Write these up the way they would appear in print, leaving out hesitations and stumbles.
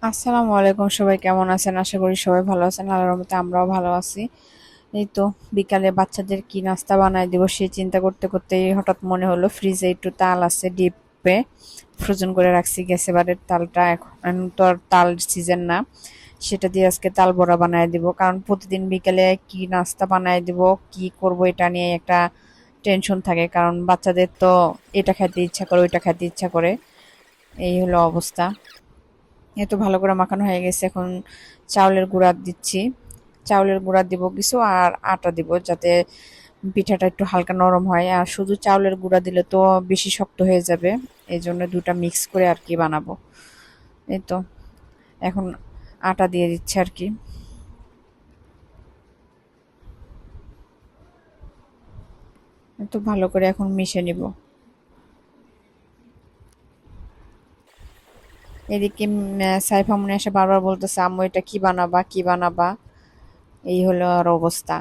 আসসালামু আলাইকুম, সবাই কেমন আছেন? আশা করি সবাই ভালো আছেন। আল্লাহর রহমতে আমরাও ভালো আছি। এই তো বিকালে বাচ্চাদের কি নাস্তা বানায় দিব সেই চিন্তা করতে করতেই হঠাৎ মনে হলো ফ্রিজে একটু তাল আছে, ডিপে ফ্রোজেন করে রাখছি। গ্যাসেবারের তালটা এখন তো আর তাল সিজন না, সেটা দিয়ে আজকে তাল বড়া বানায় দিব। কারণ প্রতিদিন বিকালে কি নাস্তা বানায় দিব, কি করব এটা নিয়ে একটা টেনশন থাকে। কারণ বাচ্চাদের তো এটা খেতে ইচ্ছা করে, ওইটা খেতে ইচ্ছা করে, এই হলো অবস্থা। এ তো ভালো করে মাখানো হয়ে গেছে। এখন চাউলের গুঁড়া দিচ্ছি, চাউলের গুঁড়া দিব কিছু, আর আটা দিব যাতে পিঠাটা একটু হালকা নরম হয়। আর শুধু চাউলের গুঁড়া দিলে তো বেশি শক্ত হয়ে যাবে, এই জন্য দুটা মিক্স করে আর কি বানাবো। এই তো এখন আটা দিয়ে দিচ্ছি আর কি। তো ভালো করে এখন মিশে নিব। এদিকে সাইফা মনে এসে বারবার বলতেছে, আম্মু এটা কি বানাবা, কি বানাবা। এই হলো আর অবস্থা।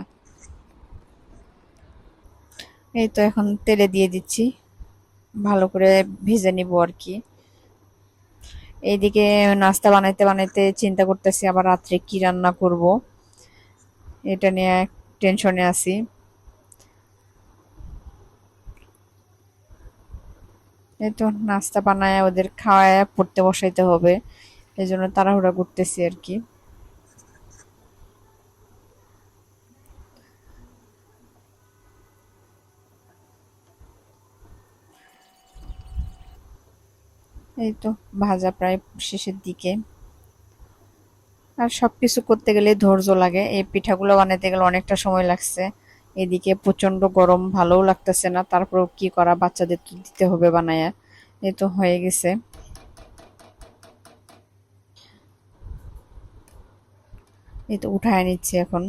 এই তো এখন তেলে দিয়ে দিচ্ছি, ভালো করে ভেজে নিব আর কি। এইদিকে নাস্তা বানাইতে বানাইতে চিন্তা করতেছি আবার রাত্রে কি রান্না করব, এটা নিয়ে টেনশনে আছি। এই তো নাস্তা বানায় ওদের খাওয়ায় পড়তে বসাইতে হবে, এই জন্য তাড়াহুড়া করতেছি আর কি। এই তো ভাজা প্রায় শেষের দিকে। আর সবকিছু করতে গেলে ধৈর্য লাগে, এই পিঠাগুলো বানাইতে গেলে অনেকটা সময় লাগছে। এদিকে প্রচন্ড গরম, ভালোও লাগতেছে না, তারপরেও কি করা, বাচ্চাদের তো দিতে হবে বানায়া। এই তো হয়ে গেছে। এই তো উঠায় নিচ্ছি এখন।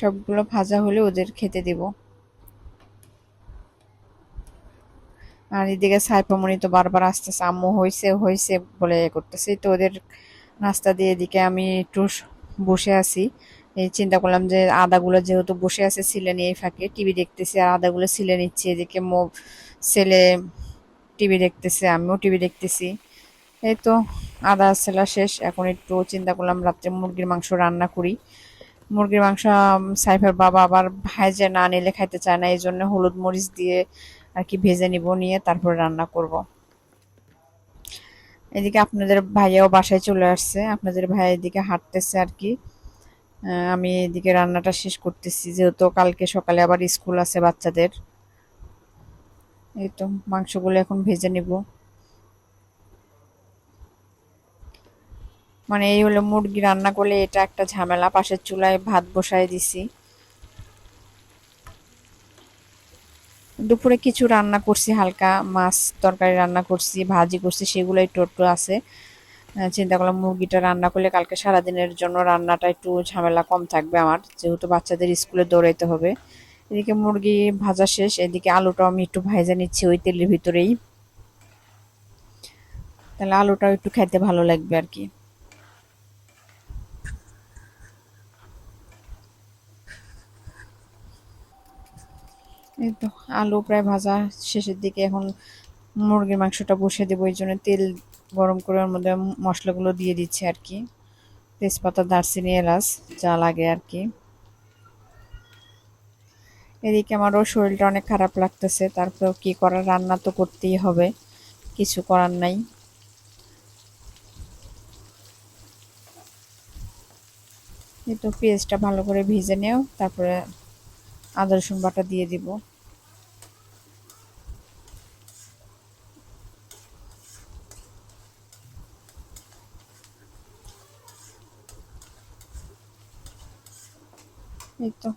সবগুলো ভাজা হলে ওদের খেতে দিব। আর এদিকে সাইফামণি তো বারবার আসতেছে, আম্মু হয়েছে হয়েছে বলে করতেছে। তো ওদের নাস্তা দিয়ে এদিকে আমি একটু বসে আছি। এই চিন্তা করলাম যে আদাগুলো যেহেতু বসে আছে ছিলে নিয়ে, এই ফাঁকে টিভি দেখতেছি আর আদাগুলো ছিলে নিচ্ছি। এদিকে ছেলে টিভি দেখতেছে, আমিও টিভি দেখতেছি। এই তো আদা ছেলা শেষ। এখন একটু চিন্তা করলাম রাত্রে মুরগির মাংস রান্না করি। মুরগির মাংস সাইফার বাবা আবার ভাইজে না নিলে খাইতে চায় না, এই জন্য হলুদ মরিচ দিয়ে আর কি ভেজে নিব, নিয়ে তারপর রান্না করব। এদিকে আপনাদের ভাইয়াও বাসায় চলে আসছে, আপনাদের ভাই এদিকে হাঁটতেছে আর কি। আমি এদিকে রান্নাটা শেষ করতেছি, যেহেতু কালকে সকালে আবার স্কুল আছে বাচ্চাদের। এই তো মাংসগুলো এখন ভেজে নিব। মানে এই হলো মুরগি রান্না করলে এটা একটা ঝামেলা। পাশের চুলায় ভাত বসায় দিছি। দুপুরে কিছু রান্না করছি, হালকা মাছ তরকারি রান্না করছি, ভাজি করছি, সেগুলো একটু একটু আছে। চিন্তা করলাম মুরগিটা রান্না করলে কালকে সারাদিনের জন্য রান্নাটা একটু ঝামেলা কম থাকবে আমার, যেহেতু বাচ্চাদের স্কুলে দৌড়াইতে হবে। এদিকে মুরগি ভাজা শেষ, এদিকে আলুটাও আমি একটু ভাজা নিচ্ছি ওই তেলের ভিতরেই, তাহলে আলুটাও একটু খেতে ভালো লাগবে আর কি। এই তো আলু প্রায় ভাজা শেষের দিকে। এখন মুরগির মাংসটা বসিয়ে দেবো, এই জন্য তেল গরম করে ওর মধ্যে মশলাগুলো দিয়ে দিচ্ছি আর কি। তেজপাতা, দারচিনি, এলাচ, যা লাগে আর কি। এদিকে আমারও শরীরটা অনেক খারাপ লাগতেছে, তারপরেও কি করার, রান্না তো করতেই হবে, কিছু করার নাই। এই তো পেঁয়াজটা ভালো করে ভেজে নেও, তারপরে আদা রসুন বাটা দিয়ে দিব। এই তো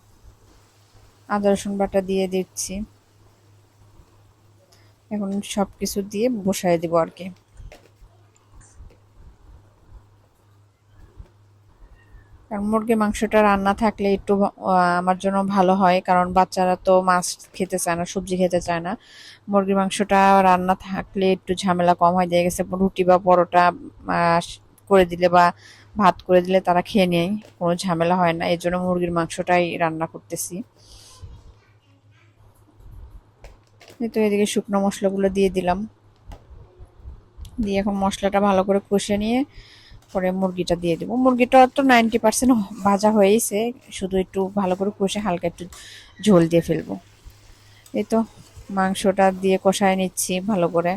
আদা রসুন বাটা দিয়ে দিচ্ছি। এখন সবকিছু দিয়ে বসায় দিব আর কি। কারণ মুরগির মাংসটা রান্না থাকলে একটু আমার জন্য ভালো হয়, কারণ বাচ্চারা তো মাছ খেতে চায় না, সবজি খেতে চায় না। মুরগির মাংসটা রান্না থাকলে একটু ঝামেলা কম হয়। দিয়ে গেছে রুটি বা পরোটা করে দিলে বা ভাত করে দিলে তারা খেয়ে নেয়, কোনো ঝামেলা হয় না। এর জন্য মুরগির মাংসটাই রান্না করতেছি। এই তো এদিকে শুকনো মশলাগুলো দিয়ে দিলাম, দিয়ে এখন মশলাটা ভালো করে কষে নিয়ে পরে মুরগিটা দিয়ে দেবো। মুরগিটা তো 90% ভাজা হয়েইছে, শুধু একটু ভালো করে কষে হালকা একটু ঝোল দিয়ে ফেলবো। এই তো মাংসটা দিয়ে কষায় নিচ্ছি ভালো করে।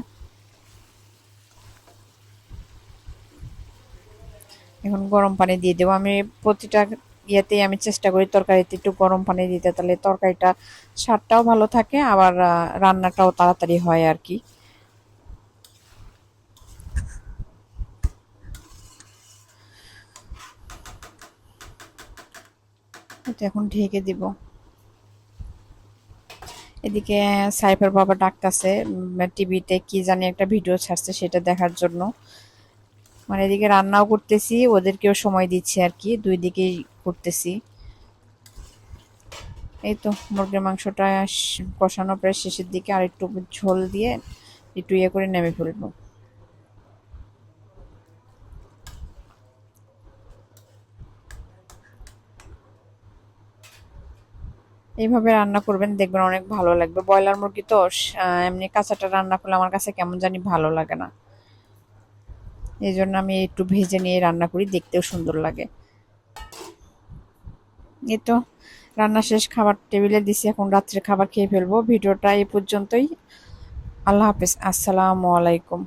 এখন গরম পানি দিয়ে দেবো। আমি প্রতিটা ইয়েতেই আমি চেষ্টা করি তরকারিতে একটু গরম পানি দিতে, তাহলে তরকারিটা স্বাদটাও ভালো থাকে, আবার রান্নাটাও তাড়াতাড়ি হয় আর কি। তো এখন ঢেকে দিব। এদিকে সাইফার বাবা ডাকতেছে, টিভিতে কি জানি একটা ভিডিও ছাড়ছে সেটা দেখার জন্য। মানে এদিকে রান্নাও করতেছি, ওদেরকেও সময় দিচ্ছি আর কি, দুই দিকেই করতেছি। এই তো মুরগির মাংসটা কষানো প্রায় শেষের দিকে, আর একটু ঝোল দিয়ে একটু ইয়ে করে নেমে ফেলবো। এইভাবে রান্না করবেন, দেখবেন অনেক ভালো লাগবে। ব্রয়লার মুরগি তো এমনি কাঁচাটা রান্না করলে আমার কাছে কেমন জানি ভালো লাগে না, এই জন্য আমি একটু ভেজে নিয়ে রান্না করি, দেখতেও সুন্দর লাগে। এই তো রান্না শেষ, খাবার টেবিলে দিছি, এখন রাত্রে খাবার খেয়ে ফেলবো। ভিডিওটা এই পর্যন্তই। আল্লাহ হাফেজ, আসসালামু আলাইকুম।